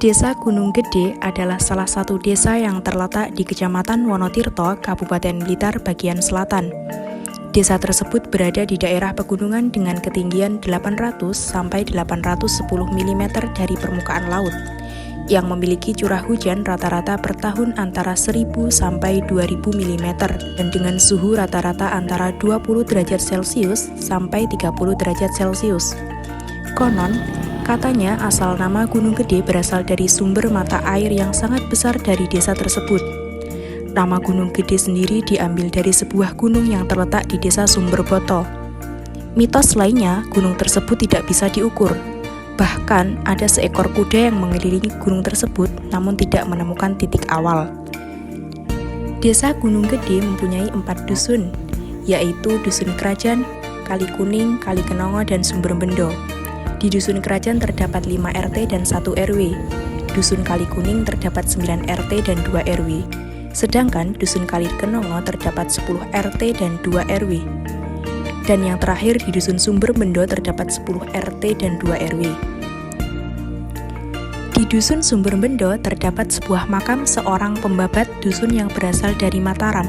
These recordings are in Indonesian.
Desa Gunung Gede adalah salah satu desa yang terletak di Kecamatan Wonotirto, Kabupaten Blitar bagian selatan. Desa tersebut berada di daerah pegunungan dengan ketinggian 800 sampai 810 mm dari permukaan laut, yang memiliki curah hujan rata-rata per tahun antara 1000 sampai 2000 mm dan dengan suhu rata-rata antara 20 derajat Celcius sampai 30 derajat Celcius. Konon, katanya asal nama Gunung Gede berasal dari sumber mata air yang sangat besar dari desa tersebut. Nama Gunung Gede sendiri diambil dari sebuah gunung yang terletak di desa Sumberboto. Mitos lainnya, gunung tersebut tidak bisa diukur. Bahkan, ada seekor kuda yang mengelilingi gunung tersebut namun tidak menemukan titik awal. Desa Gunung Gede mempunyai 4 dusun, yaitu Dusun Kerajaan, Kali Kuning, Kali Kenongo, dan Sumberbendo. Di Dusun Kerajaan terdapat 5 RT dan 1 RW. Dusun Kali Kuning terdapat 9 RT dan 2 RW. Sedangkan Dusun Kali Kenongo terdapat 10 RT dan 2 RW. Dan yang terakhir di Dusun Sumberbendo terdapat 10 RT dan 2 RW. Di Dusun Sumberbendo terdapat sebuah makam seorang pembabat dusun yang berasal dari Mataram.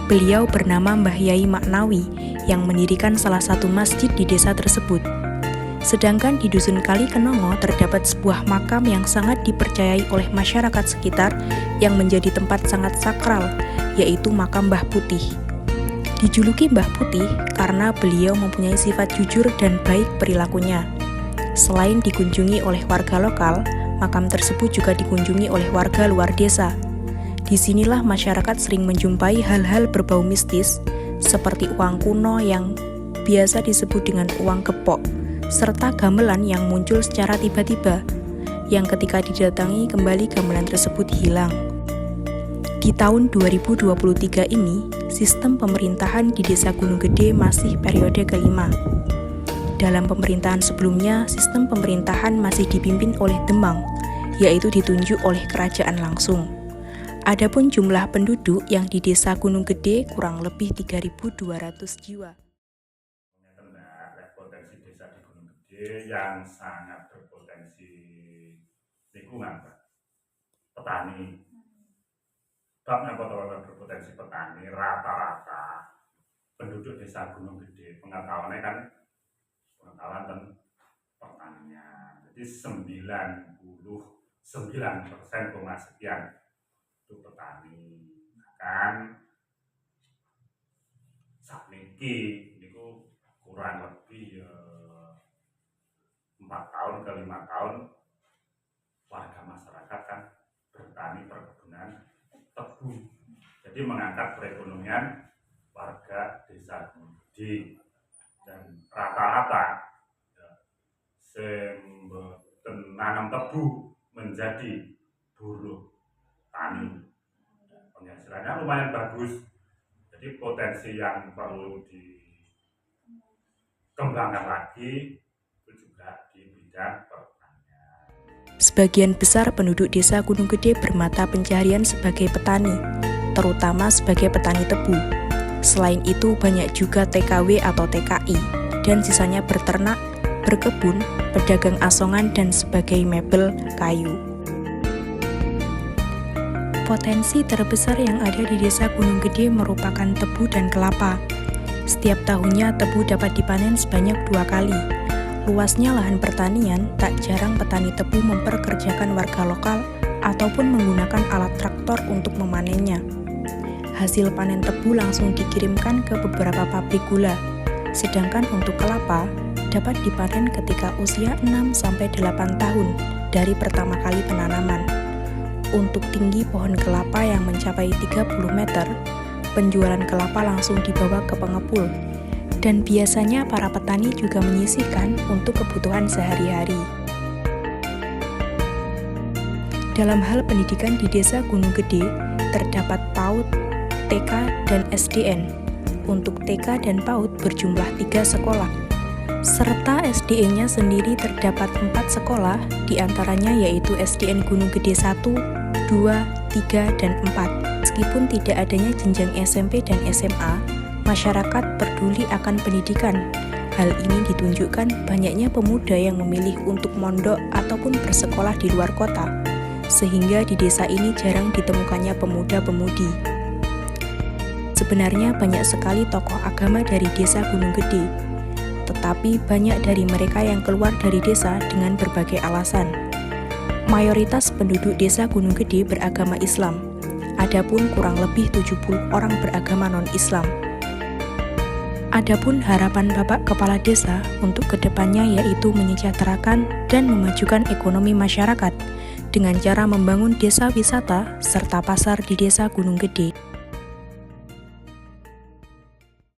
Beliau bernama Mbah Yai Maknawi yang mendirikan salah satu masjid di desa tersebut. Sedangkan di Dusun Kali Kenongo terdapat sebuah makam yang sangat dipercayai oleh masyarakat sekitar yang menjadi tempat sangat sakral, yaitu makam Mbah Putih. Dijuluki Mbah Putih karena beliau mempunyai sifat jujur dan baik perilakunya. Selain dikunjungi oleh warga lokal, makam tersebut juga dikunjungi oleh warga luar desa. Disinilah masyarakat sering menjumpai hal-hal berbau mistis, seperti uang kuno yang biasa disebut dengan uang gepok, serta gamelan yang muncul secara tiba-tiba, yang ketika didatangi kembali gamelan tersebut hilang. Di tahun 2023 ini, sistem pemerintahan di Desa Gunung Gede masih periode kelima. Dalam pemerintahan sebelumnya, sistem pemerintahan masih dipimpin oleh Demang, yaitu ditunjuk oleh kerajaan langsung. Adapun jumlah penduduk yang di Desa Gunung Gede kurang lebih 3.200 jiwa. Potensi desa di Gunung Gede yang sangat berpotensi lingkungan, Pak. Petani. Sebabnya berpotensi petani, rata-rata penduduk desa Gunung Gede pengetahuannya kan pengetahuan tentang pertanian. Jadi 99% sekian itu petani. Kan sakniki niku kurang lebih 4 tahun ke 5 tahun warga masyarakat kan bertani perkebunan tebu, jadi mengangkat perekonomian warga desa Gunung Gede. Dan rata-rata nanam tebu menjadi buruh tani, penghasilannya lumayan bagus. Jadi potensi yang perlu dikembangkan lagi itu juga di bidang pertanian. Sebagian besar penduduk Desa Gunung Gede bermata pencaharian sebagai petani, terutama sebagai petani tebu. Selain itu banyak juga TKW atau TKI, dan sisanya berternak, berkebun, pedagang asongan, dan sebagai mebel kayu. Potensi terbesar yang ada di Desa Gunung Gede merupakan tebu dan kelapa. Setiap tahunnya tebu dapat dipanen sebanyak 2 kali. Luasnya lahan pertanian, tak jarang petani tebu memperkerjakan warga lokal ataupun menggunakan alat traktor untuk memanennya. Hasil panen tebu langsung dikirimkan ke beberapa pabrik gula. Sedangkan untuk kelapa dapat dipanen ketika usia 6-8 tahun dari pertama kali penanaman. Untuk tinggi pohon kelapa yang mencapai 30 meter, penjualan kelapa langsung dibawa ke pengepul. Dan biasanya para petani juga menyisihkan untuk kebutuhan sehari-hari. Dalam hal pendidikan di Desa Gunung Gede, terdapat PAUD, TK, dan SDN. Untuk TK dan PAUD berjumlah 3 sekolah, serta SDN-nya sendiri terdapat 4 sekolah, diantaranya yaitu SDN Gunung Gede 1, 2, 3, dan 4. Meskipun tidak adanya jenjang SMP dan SMA, masyarakat peduli akan pendidikan, Hal ini ditunjukkan banyaknya pemuda yang memilih untuk mondok ataupun bersekolah di luar kota, sehingga di desa ini jarang ditemukannya pemuda-pemudi. Sebenarnya banyak sekali tokoh agama dari desa Gunung Gede, tetapi banyak dari mereka yang keluar dari desa dengan berbagai alasan. Mayoritas penduduk desa Gunung Gede beragama Islam, adapun kurang lebih 70 orang beragama non-Islam. Adapun harapan Bapak Kepala Desa untuk kedepannya yaitu menyejahterakan dan memajukan ekonomi masyarakat dengan cara membangun desa wisata serta pasar di desa Gunung Gede.